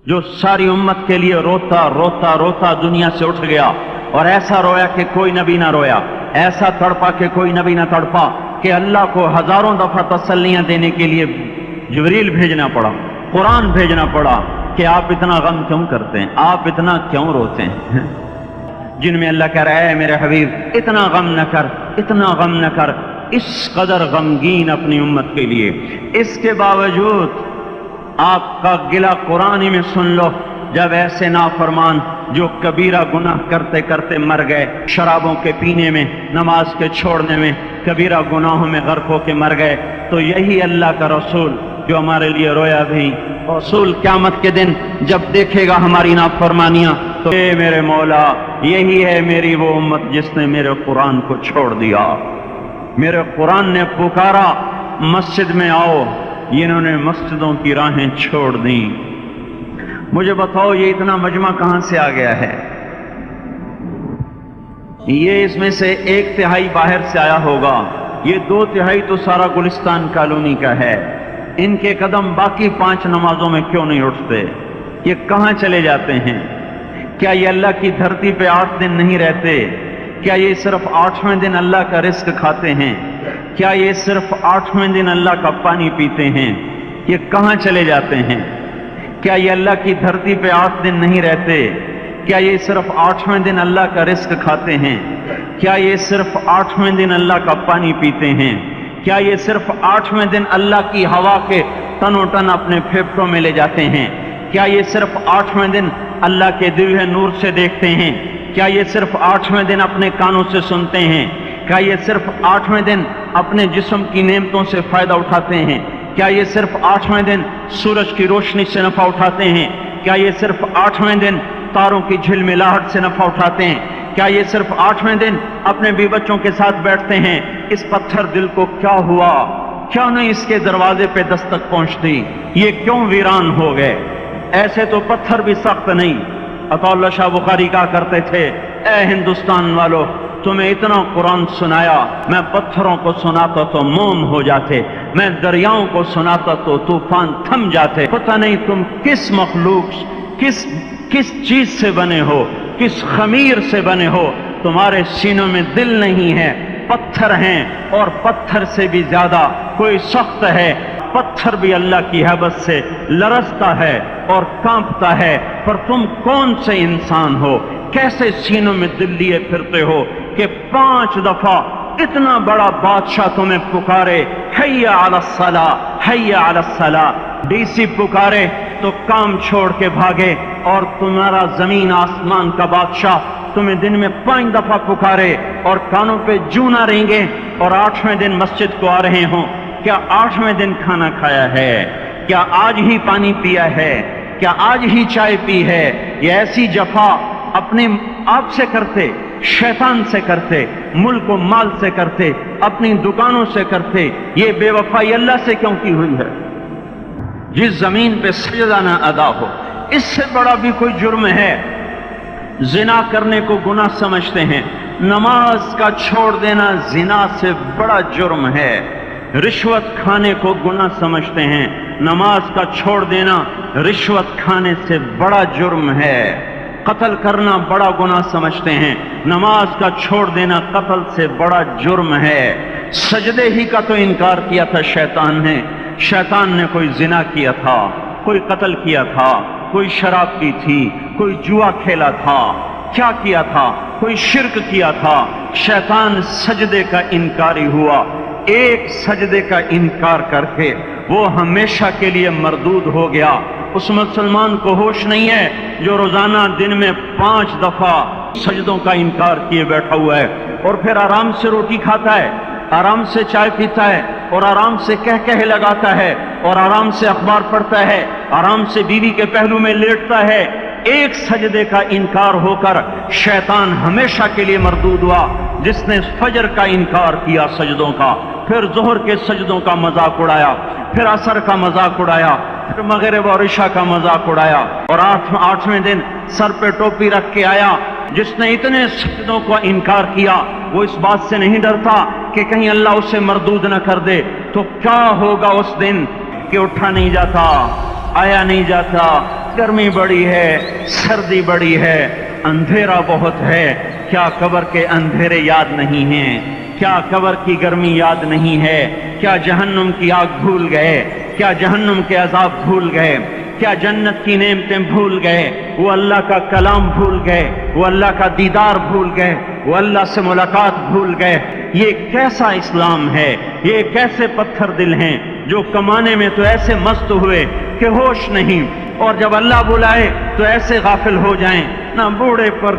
जो सारी उम्मत के लिए रोता रोता रोता दुनिया से उठ गया और ऐसा रोया कि कोई नबी ना रोया, ऐसा तड़पा कि कोई नबी ना तड़पा, कि अल्लाह को हजारों दफा तसल्लियां देने के लिए जिब्रील भेजना पड़ा, कुरान भेजना पड़ा कि आप इतना गम क्यों करते हैं, आप इतना क्यों रोते हैं। जिनमें अल्लाह कह रहा है मेरे हबीब इतना गम न कर, इतना गम न कर, इस कदर गमगीन अपनी उम्मत के लिए। इसके बावजूद आपका गिला कुरान ही में सुन लो, जब ऐसे नाफरमान जो कबीरा गुनाह करते करते मर गए, शराबों के पीने में, नमाज के छोड़ने में, कबीरा गुनाहों में गर्क होके मर गए, तो यही अल्लाह का रसूल जो हमारे लिए रोया भी, रसूल क़यामत के दिन जब देखेगा हमारी नाफरमानियां तो मेरे मौला यही है मेरी वो उम्मत जिसने मेरे कुरान को छोड़ दिया। मेरे कुरान ने पुकारा मस्जिद में आओ, इन्होंने मस्जिदों की राहें छोड़ दी। मुझे बताओ ये इतना मजमा कहां से आ गया है? ये इसमें से 1/3 बाहर से आया होगा, ये 2/3 तो सारा गुलिस्तान कॉलोनी का है। इनके कदम बाकी 5 नमाजों में क्यों नहीं उठते? ये कहां चले जाते हैं? क्या ये अल्लाह की धरती पे 8 दिन नहीं रहते? क्या ये सिर्फ 8वें दिन अल्लाह का रिस्क खाते हैं? क्या ये सिर्फ 8वें दिन अल्लाह का पानी पीते हैं? ये कहां चले जाते हैं? क्या ये अल्लाह की धरती पे 8 दिन नहीं रहते? क्या ये सिर्फ 8वें दिन अल्लाह का रिस्क खाते हैं? क्या ये सिर्फ 8वें दिन अल्लाह का पानी पीते हैं? क्या ये सिर्फ 8वें दिन अल्लाह की हवा के तनोतन अपने फेफड़ों में ले जाते हैं? क्या ये सिर्फ 8वें दिन अल्लाह के दिव्य नूर से देखते हैं? क्या ये सिर्फ 8वें दिन अपने कानों से सुनते हैं? क्या ये सिर्फ 8वें दिन अपने जिस्म की नेमतों से फायदा उठाते हैं? क्या ये सिर्फ 8वें दिन सूरज की रोशनी से नफा उठाते हैं? क्या ये सिर्फ 8वें दिन तारों की झिलमिलाहट से नफा उठाते हैं? क्या ये सिर्फ 8वें दिन अपने भी बच्चों के साथ बैठते हैं? इस पत्थर दिल को क्या हुआ? क्यों नहीं इसके दरवाजे पे दस्तक पहुंचती? ये क्यों वीरान हो गए? ऐसे तो पत्थर भी सख्त नहीं। अताउल्लाह शाह बुखारी कहा करते थे, ए हिंदुस्तान वालों, तुम्हें इतना कुरान सुनाया, मैं पत्थरों को सुनाता तो मोम हो जाते, मैं दरियाओं को सुनाता तो तूफान थम जाते। पता नहीं तुम किस मखलूक, किस चीज से बने हो, किस खमीर से बने हो। तुम्हारे सीनों में दिल नहीं है, पत्थर हैं, और पत्थर से भी ज्यादा कोई सख्त है। पत्थर भी अल्लाह की हैबत से लरजता है और कांपता है, पर तुम कौन से इंसान हो? कैसे सीनों में दिल लिए फिरते हो कि 5 दफा इतना बड़ा बादशाह तुम्हें पुकारे, हैया अलस सला, हैया अलस सला। डीसी पुकारे तो काम छोड़ के भागे, और तुम्हारा जमीन आसमान का बादशाह तुम्हें दिन में 5 दफा पुकारे और कानों पे जूं ना रेंगे, और 8वें दिन मस्जिद को आ रहे हों। क्या 8वें दिन खाना खाया है? क्या आज ही पानी पिया है? क्या आज ही चाय पी है? ये ऐसी जफा अपने आप से करते, शैतान से करते, मुल्क को माल से करते, अपनी दुकानों से करते, ये बेवफाई अल्लाह से क्यों की हुई है? जिस जमीन पे सजदा ना अदा हो, इससे बड़ा भी कोई जुर्म है? जिना करने को गुनाह समझते हैं, नमाज का छोड़ देना जिना से बड़ा जुर्म है। रिश्वत खाने को गुनाह समझते हैं, नमाज का छोड़ देना रिश्वत खाने से बड़ा जुर्म है। कत्ल करना बड़ा गुनाह समझते हैं, नमाज का छोड़ देना कत्ल से बड़ा जुर्म है। सजदे ही का तो इनकार किया था शैतान ने। शैतान ने कोई जिना किया था, कोई कत्ल किया था, कोई शराब पी थी, कोई जुआ खेला था, क्या किया था? कोई शिर्क किया था। शैतान सजदे का इनकारी हुआ। एक सजदे का इनकार करके वो हमेशा के लिए मरदूद हो गया। उस मुसलमान को होश नहीं है जो रोजाना दिन में 5 दफा सजदों का इनकार किए बैठा हुआ है, और फिर आराम से रोटी खाता है, आराम से चाय पीता है, और आराम से कह लगाता है, और आराम से अखबार पढ़ता है, आराम से बीवी के पहलू में लेटता है। एक सजदे का इनकार होकर शैतान हमेशा के लिए मरदूद हुआ। जिसने फजर का इनकार किया सजदों का, फिर जोहर के सजदों का मजाक उड़ाया, फिर असर का मजाक उड़ाया, फिर मगरिब और इशा का मजाक उड़ाया, और 8वें दिन सर पे टोपी रख के आया। जिसने इतने सजदों का इनकार किया, वो इस बात से नहीं डरता कि कहीं अल्लाह उसे मरदूद न कर दे। तो क्या होगा उस दिन कि उठा नहीं जाता, आया नहीं जाता, گرمی بڑی ہے، سردی بڑی ہے، اندھیرا بہت ہے، کیا قبر کے اندھیرے یاد نہیں ہیں؟ کیا قبر کی گرمی یاد نہیں ہے؟ کیا جہنم کی آگ بھول گئے؟ کیا جہنم کے عذاب بھول گئے؟ کیا جنت کی نعمتیں بھول گئے؟ وہ اللہ کا کلام بھول گئے؟ وہ اللہ کا دیدار بھول گئے؟ وہ اللہ سے ملاقات بھول گئے؟ یہ کیسا اسلام ہے؟ یہ کیسے پتھر دل ہیں جو کمانے میں تو ایسے مست ہوئے کہ ہوش نہیں، اور جب اللہ بلائے تو ایسے غافل ہو جائیں، نہ بوڑھے پر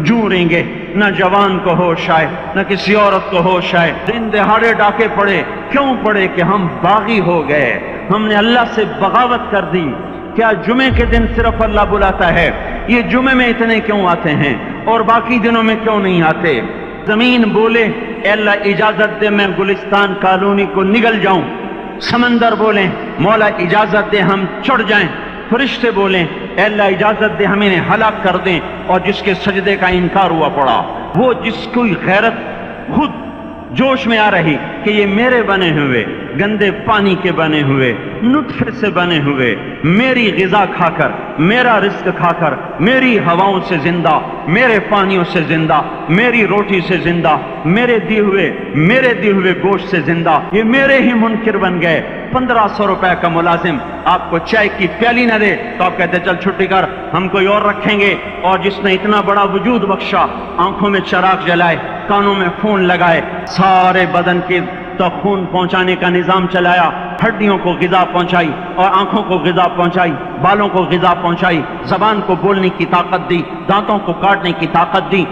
جوریں گے، نہ جوان کو ہوش آئے، نہ کسی عورت کو ہوش آئے۔ دن دہاڑے ڈاکے پڑے، کیوں پڑے؟ کہ ہم باغی ہو گئے، ہم نے اللہ سے بغاوت کر دی۔ کیا جمعے کے دن صرف اللہ بلاتا ہے؟ یہ جمعے میں اتنے کیوں آتے ہیں اور باقی دنوں میں کیوں نہیں آتے؟ زمین بولے اے اللہ اجازت دے میں گلستان کالونی کو نگل جاؤں، سمندر بولیں مولا اجازت دے ہم چڑھ جائیں، فرشتے بولیں اے اللہ اجازت دے ہم انہیں ہلاک کر دیں، اور جس کے سجدے کا انکار ہوا پڑا، وہ جس کوئی غیرت خود جوش میں آ رہی کہ یہ میرے بنے ہوئے گندے پانی کے بنے ہوئے نطفے سے بنے ہوئے، میری غذا کھا کر، میرا رزق کھا کر، میری ہواؤں سے زندہ، میرے پانیوں سے زندہ، میری روٹی سے زندہ، میرے دی ہوئے گوشت سے زندہ، یہ میرے ہی منکر بن گئے۔ 1500 روپے کا ملازم آپ کو چائے کی پیالی نہ دے تو آپ کہتے چل چھٹی کر، ہم کوئی اور رکھیں گے۔ اور جس نے اتنا بڑا وجود بخشا، آنکھوں میں چراغ جلائے، کانوں میں فون لگائے، سارے بدن کے تو خون پہنچانے کا نظام چلایا، ہڈیوں کو غذا پہنچائی اور آنکھوں کو غذا پہنچائی، بالوں کو غذا پہنچائی، زبان کو بولنے کی طاقت دی، دانتوں کو کاٹنے کی طاقت دی،